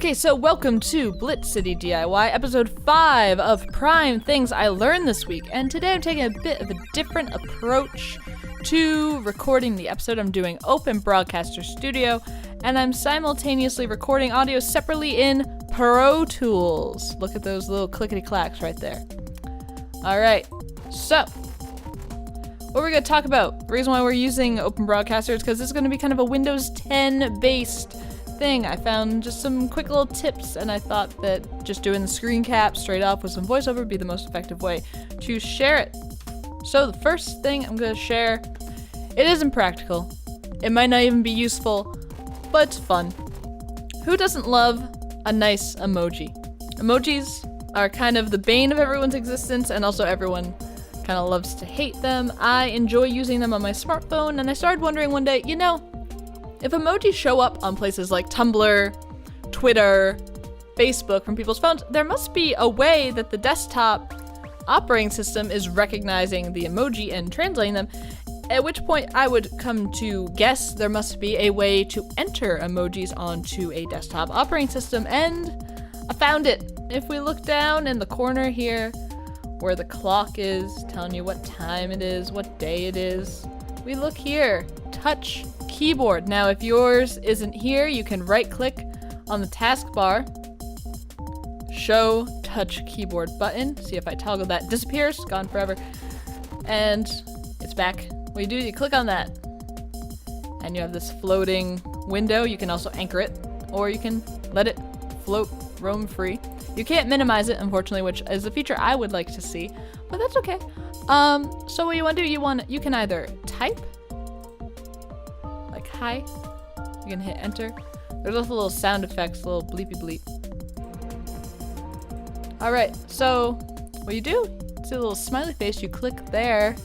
Okay, so welcome to Blitz City DIY, episode 5 of Prime Things I Learned This Week. And today I'm taking a bit of a different approach to recording the episode. I'm doing Open Broadcaster Studio, and I'm simultaneously recording audio separately in Pro Tools. Look at those little clickety-clacks right there. Alright, so what we're going to talk about, the reason why we're using Open Broadcaster is because this is going to be kind of a Windows 10 based thing. I found just some quick little tips, and I thought that just doing the screen cap straight up with some voiceover would be the most effective way to share it. So the first thing I'm going to share, it isn't practical. It might not even be useful, but it's fun. Who doesn't love a nice emoji? Emojis are kind of the bane of everyone's existence, and also everyone kind of loves to hate them. I enjoy using them on my smartphone, and I started wondering one day, if emojis show up on places like Tumblr, Twitter, Facebook from people's phones, there must be a way that the desktop operating system is recognizing the emoji and translating them, at which point I would come to guess there must be a way to enter emojis onto a desktop operating system, and I found it. If we look down in the corner here, where the clock is telling you what time it is, what day it is, we look here, touch keyboard. Now, if yours isn't here, you can right-click on the taskbar, show touch keyboard button. See if I toggle that, disappears, gone forever, and it's back. What you do is you click on that, and you have this floating window. You can also anchor it, or you can let it float, roam free. You can't minimize it, unfortunately, which is a feature I would like to see, but that's okay. So what you want to do, you can either type, like hi, you can hit enter. There's also little sound effects, little bleepy bleep. Alright, so what you do, see a little smiley face, you click there.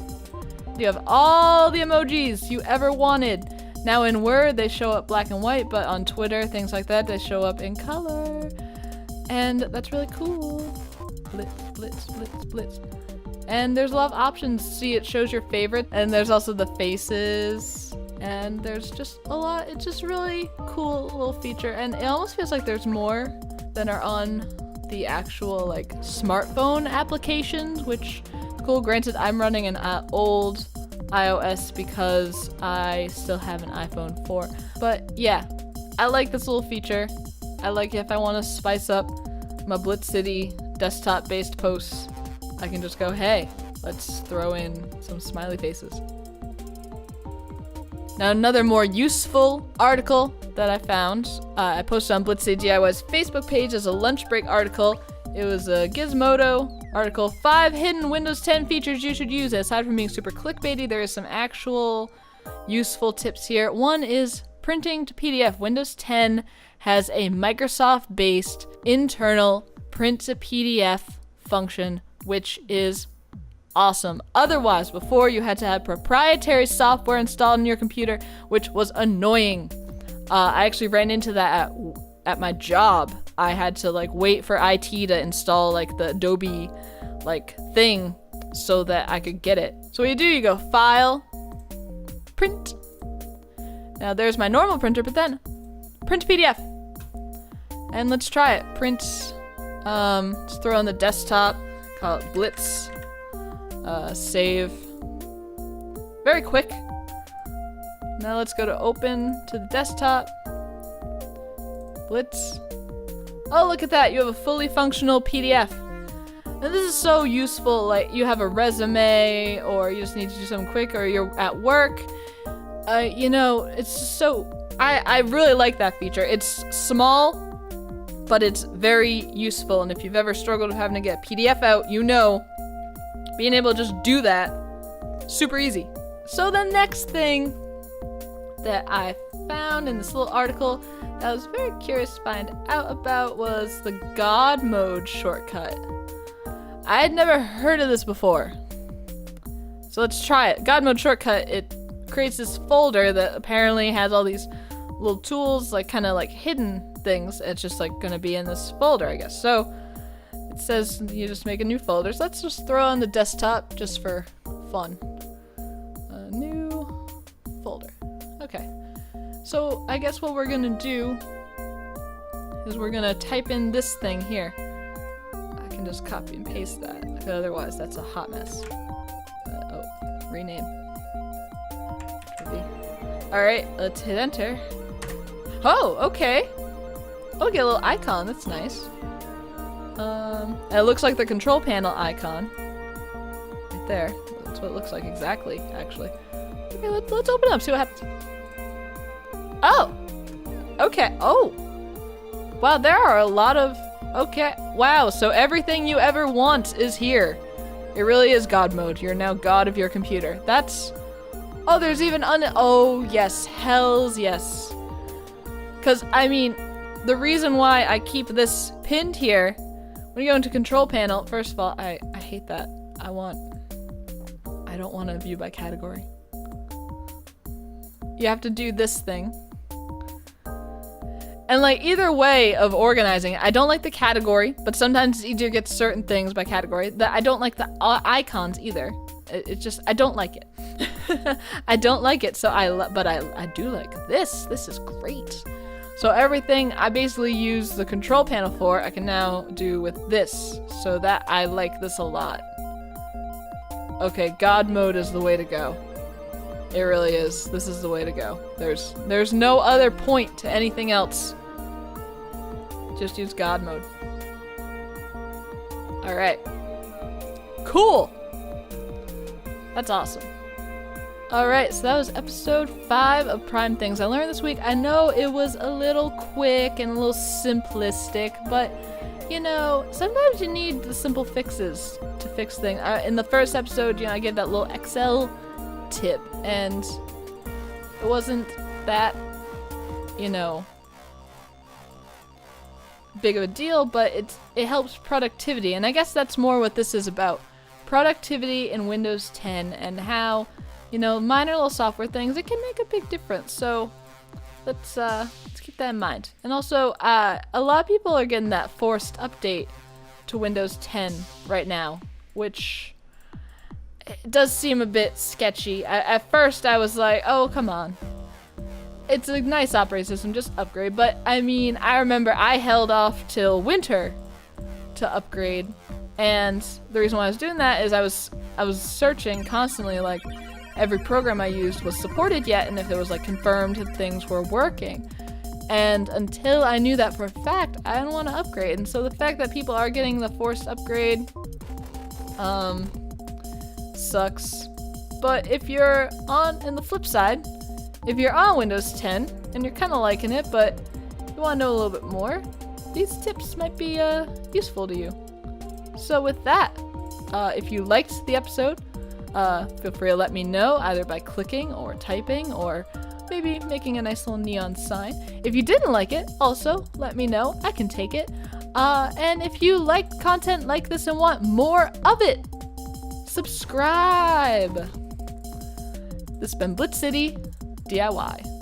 You have all the emojis you ever wanted. Now in Word, they show up black and white, but on Twitter, things like that, they show up in color. And that's really cool. Blitz, blitz, blitz, blitz. And there's a lot of options. See, it shows your favorite, and there's also the faces, and there's just a lot. It's just really cool little feature, and it almost feels like there's more than are on the actual like smartphone applications, which is cool. Granted, I'm running an old iOS because I still have an iPhone 4, but yeah, I like this little feature. I like if I want to spice up my Blitz City desktop-based posts, I can just go, hey, let's throw in some smiley faces. Now, another more useful article that I found, I posted on Blitz City DIY's Facebook page as a lunch break article. It was a Gizmodo article, 5 hidden Windows 10 features you should use. Aside from being super clickbaity, there is some actual useful tips here. One is printing to PDF. Windows 10 has a Microsoft-based internal print to PDF function, which is awesome. Otherwise, before you had to have proprietary software installed on your computer, which was annoying. I actually ran into that at my job. I had to wait for IT to install the Adobe thing so that I could get it. So what you do, you go File, Print. Now there's my normal printer, but then print to PDF. And let's try it. Print, just throw on the desktop, call it Blitz, save. Very quick. Now let's go to open to the desktop. Blitz. Oh, look at that. You have a fully functional PDF. Now this is so useful, you have a resume, or you just need to do something quick, or you're at work. It's just so, I really like that feature. It's small, but it's very useful, and if you've ever struggled with having to get a PDF out, being able to just do that, super easy. So the next thing that I found in this little article that I was very curious to find out about was the GodMode shortcut. I had never heard of this before, so let's try it. GodMode shortcut, it creates this folder that apparently has all these little tools, kind of hidden things. It's just gonna be in this folder, I guess. So it says you just make a new folder. So let's just throw on the desktop just for fun. A new folder. Okay. So I guess what we're gonna do is we're gonna type in this thing here. I can just copy and paste that, because otherwise that's a hot mess. Rename. Alright, let's hit enter. Oh, okay. Okay, a little icon, that's nice. It looks like the control panel icon. Right there. That's what it looks like exactly, actually. Okay, let's open it up, see what happens. Oh! Okay, oh! Wow, there are a lot of... Okay, wow, so everything you ever want is here. It really is God mode. You're now God of your computer. That's... Oh, there's even oh, yes. Hells yes. Because, I mean, the reason why I keep this pinned here, when you go into control panel, first of all, I hate that. I don't want to view by category. You have to do this thing. And like either way of organizing it, I don't like the category, but sometimes it's easier to get certain things by category. I don't like the icons either. It's just, I don't like it. I don't like it, so but I do like this. This is great. So everything I basically use the control panel for, I can now do with this. So that I like this a lot. Okay, God mode is the way to go. It really is. This is the way to go. There's no other point to anything else. Just use God mode. Alright. Cool! That's awesome. Alright, so that was episode 5 of Prime Things I Learned this week. I know it was a little quick and a little simplistic, but you know, sometimes you need the simple fixes to fix things. In the first episode, you know, I gave that little Excel tip, and it wasn't that, you know, big of a deal, but it helps productivity, and I guess that's more what this is about. Productivity in Windows 10 and how, you know, minor little software things, it can make a big difference. So let's keep that in mind. And also, a lot of people are getting that forced update to Windows 10 right now, which it does seem a bit sketchy. At first I was like, oh, come on. It's a nice operating system, just upgrade. But I mean, I remember I held off till winter to upgrade. And the reason why I was doing that is I was searching constantly, like every program I used was supported yet, and if it was like confirmed that things were working. And until I knew that for a fact, I didn't want to upgrade. And so the fact that people are getting the forced upgrade, sucks. But if you're in the flip side, if you're on Windows 10 and you're kind of liking it, but you want to know a little bit more, these tips might be useful to you. So with that, if you liked the episode, feel free to let me know either by clicking or typing or maybe making a nice little neon sign. If you didn't like it, also let me know. I can take it. And if you like content like this and want more of it, subscribe. This has been Blitz City DIY.